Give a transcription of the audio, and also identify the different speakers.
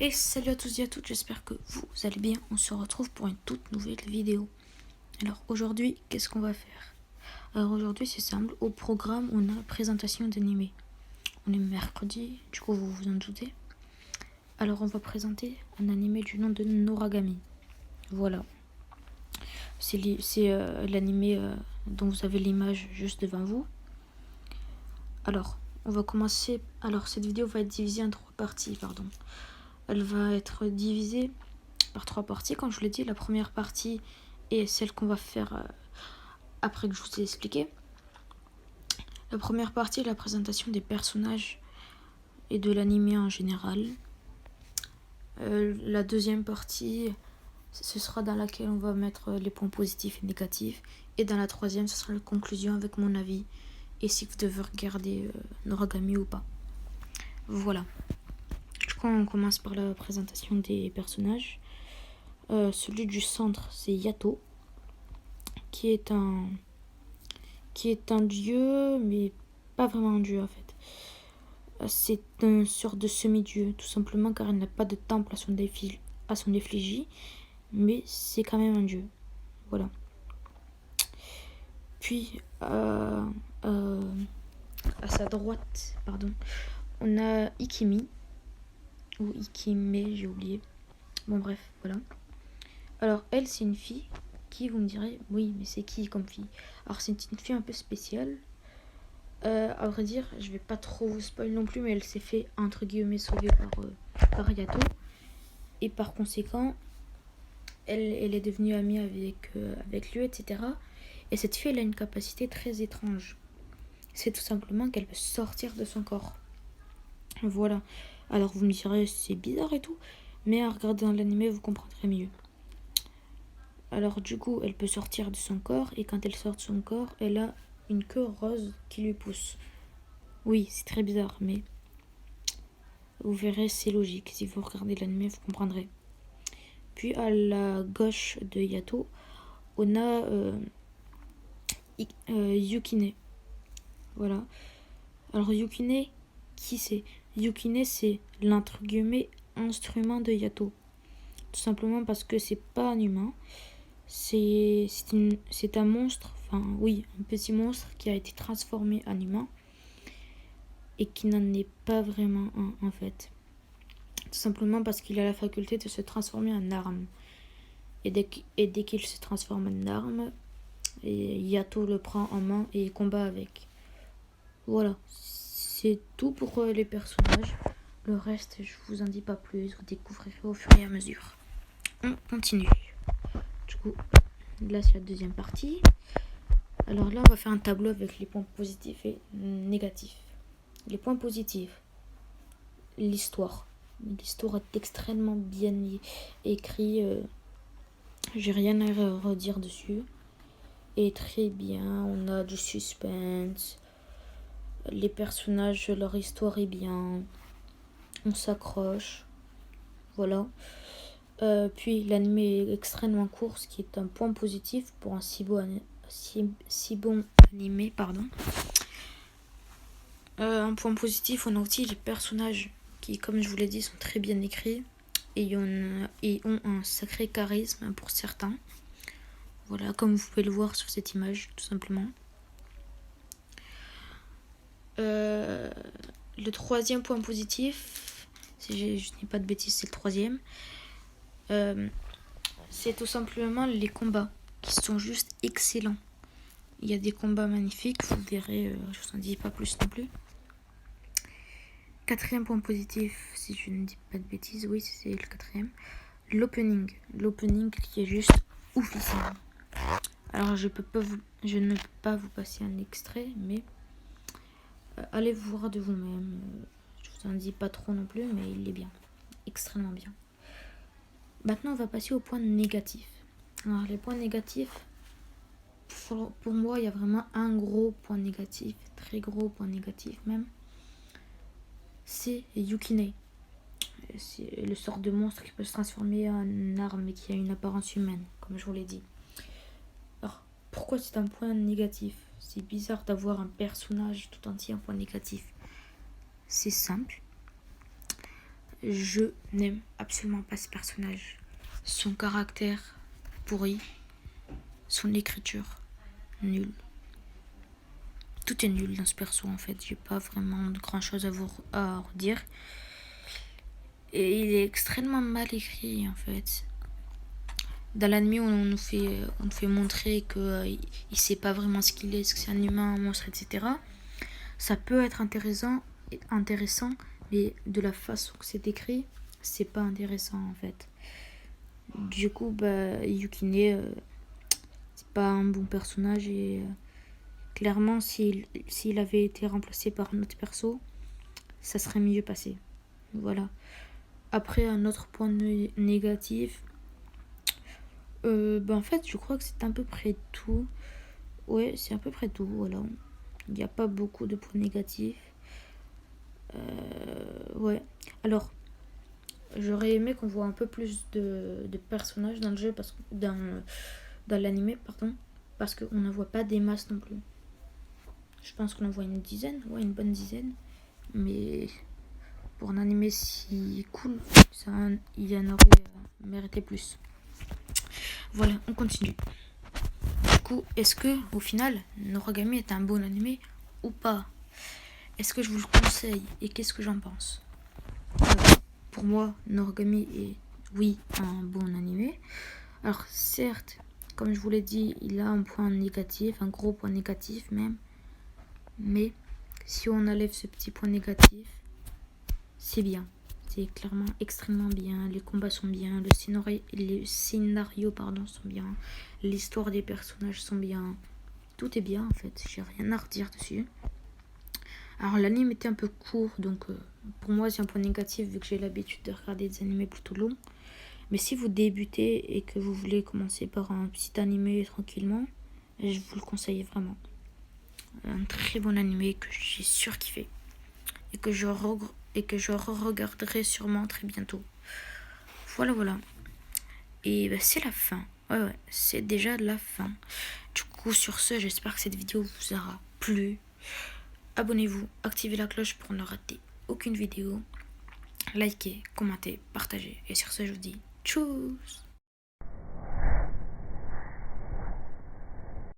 Speaker 1: Et salut à tous et à toutes, j'espère que vous allez bien. On se retrouve pour une toute nouvelle vidéo. Alors aujourd'hui, qu'est-ce qu'on va faire? Alors aujourd'hui, c'est simple. Au programme, on a présentation d'animé. On est mercredi, du coup vous vous en doutez. Alors on va présenter un animé du nom de Noragami. Voilà. C'est l'animé dont vous avez l'image juste devant vous. Alors, on va commencer. Alors cette vidéo va être divisée en 3 parties, pardon. Elle va être divisée par 3 parties, comme je vous l'ai dit. La première partie est celle qu'on va faire après que je vous ai expliqué. La première partie est la présentation des personnages et de l'anime en général. La deuxième partie, ce sera dans laquelle on va mettre les points positifs et négatifs. Et dans la troisième, ce sera la conclusion avec mon avis. Et si vous devez regarder Noragami ou pas. Voilà. Du coup, on commence par la présentation des personnages. Celui du centre, c'est Yato, qui est un dieu, mais pas vraiment un dieu en fait. C'est une sorte de semi-dieu, tout simplement car il n'a pas de temple à son effigie, mais c'est quand même un dieu. Voilà. Puis, à sa droite, on a Ikimi, ou Ikime, j'ai oublié. Bon bref, voilà. Alors elle, c'est une fille qui, vous me direz, oui, mais c'est qui comme fille? Alors c'est une fille un peu spéciale. À vrai dire, je vais pas trop vous spoil non plus, mais elle s'est fait entre guillemets sauver par Yato. Et par conséquent, elle est devenue amie avec lui, etc. Et cette fille, elle a une capacité très étrange. C'est tout simplement qu'elle peut sortir de son corps. Voilà. Alors vous me direz, c'est bizarre et tout, mais à regarder dans l'anime, vous comprendrez mieux. Alors du coup, elle peut sortir de son corps, et quand elle sort de son corps, elle a une queue rose qui lui pousse. Oui, c'est très bizarre, mais vous verrez, c'est logique. Si vous regardez l'anime, vous comprendrez. Puis à la gauche de Yato, on a Yukine. Voilà. Alors Yukine, qui c'est? Yukine, c'est l'entre guillemets instrument de Yato. Tout simplement parce que c'est pas un humain. C'est un monstre, enfin oui, un petit monstre qui a été transformé en humain et qui n'en est pas vraiment un en fait. Tout simplement parce qu'il a la faculté de se transformer en arme. Et dès qu'il se transforme en arme, Yato le prend en main et combat avec. Voilà, c'est tout pour les personnages. Le reste, je vous en dis pas plus, vous découvrirez au fur et à mesure. On continue. Du coup, là c'est la deuxième partie. Alors là, on va faire un tableau avec les points positifs et négatifs. Les points positifs, l'histoire. L'histoire est extrêmement bien écrite. J'ai rien à redire dessus. Et très bien, on a du suspense. Les personnages, leur histoire est bien. On s'accroche. Voilà. Puis l'anime est extrêmement court, ce qui est un point positif pour un si bon animé. Un point positif, on a aussi les personnages qui, comme je vous l'ai dit, sont très bien écrits et ont un sacré charisme pour certains. Voilà, comme vous pouvez le voir sur cette image, tout simplement. Le troisième point positif, si je n'ai pas de bêtises, c'est le troisième. C'est tout simplement les combats qui sont juste excellents. Il y a des combats magnifiques, vous verrez, je vous en dis pas plus non plus. Quatrième point positif, si je ne dis pas de bêtises, oui c'est le quatrième. L'opening qui est juste oufissime. Alors je ne peux pas vous passer un extrait, mais allez voir de vous-même. Je vous en dis pas trop non plus, mais il est bien, extrêmement bien. Maintenant on va passer aux points négatifs. Alors les points négatifs, pour moi il y a vraiment un gros point négatif, très gros point négatif même. C'est Yukine. C'est le sort de monstre qui peut se transformer en arme et qui a une apparence humaine, comme je vous l'ai dit. Alors, pourquoi c'est un point négatif? C'est bizarre d'avoir un personnage tout entier en point négatif. C'est simple. je n'aime absolument pas ce personnage. Son caractère pourri, son écriture nulle. Tout est nul dans ce perso en fait. J'ai pas vraiment grand chose à redire. Et il est extrêmement mal écrit en fait. Dans l'anime, on nous fait montrer qu'il il sait pas vraiment ce qu'il est, ce que c'est un humain, un monstre, etc. Ça peut être intéressant, mais de la façon que c'est écrit, c'est pas intéressant en fait. Du coup, Yukine, c'est pas un bon personnage et clairement, s'il avait été remplacé par un autre perso, ça serait mieux passé. Voilà. Après, un autre point négatif, en fait, je crois que c'est à peu près tout. Ouais, c'est à peu près tout, voilà. Il n'y a pas beaucoup de points négatifs. Ouais. Alors, j'aurais aimé qu'on voit un peu plus de personnages dans le jeu, dans l'anime, pardon, parce qu'on n'en voit pas des masses non plus. Je pense qu'on en voit une dizaine, ouais, une bonne dizaine. Mais pour un anime si cool, il y en aurait mérité plus. Voilà, on continue. Du coup, est-ce que au final, Noragami est un bon anime ou pas? Est-ce que je vous le conseille et qu'est-ce que j'en pense? Pour moi, Noragami est, oui, un bon anime. Alors certes, comme je vous l'ai dit, il a un point négatif, un gros point négatif même. Mais si on enlève ce petit point négatif, c'est bien. C'est clairement extrêmement bien. Les combats sont bien. Les scénarios sont bien. L'histoire des personnages sont bien. Tout est bien en fait. J'ai rien à redire dessus. Alors l'anime était un peu court. Donc pour moi c'est un point négatif vu que j'ai l'habitude de regarder des animés plutôt longs. Mais si vous débutez et que vous voulez commencer par un petit animé tranquillement, je vous le conseille vraiment. Un très bon animé que j'ai surkiffé. Et que je re-regarderai sûrement très bientôt. Voilà. Et c'est la fin. Ouais, c'est déjà la fin. Du coup, sur ce, j'espère que cette vidéo vous aura plu. Abonnez-vous, activez la cloche pour ne rater aucune vidéo. Likez, commentez, partagez. Et sur ce, je vous dis tchuss.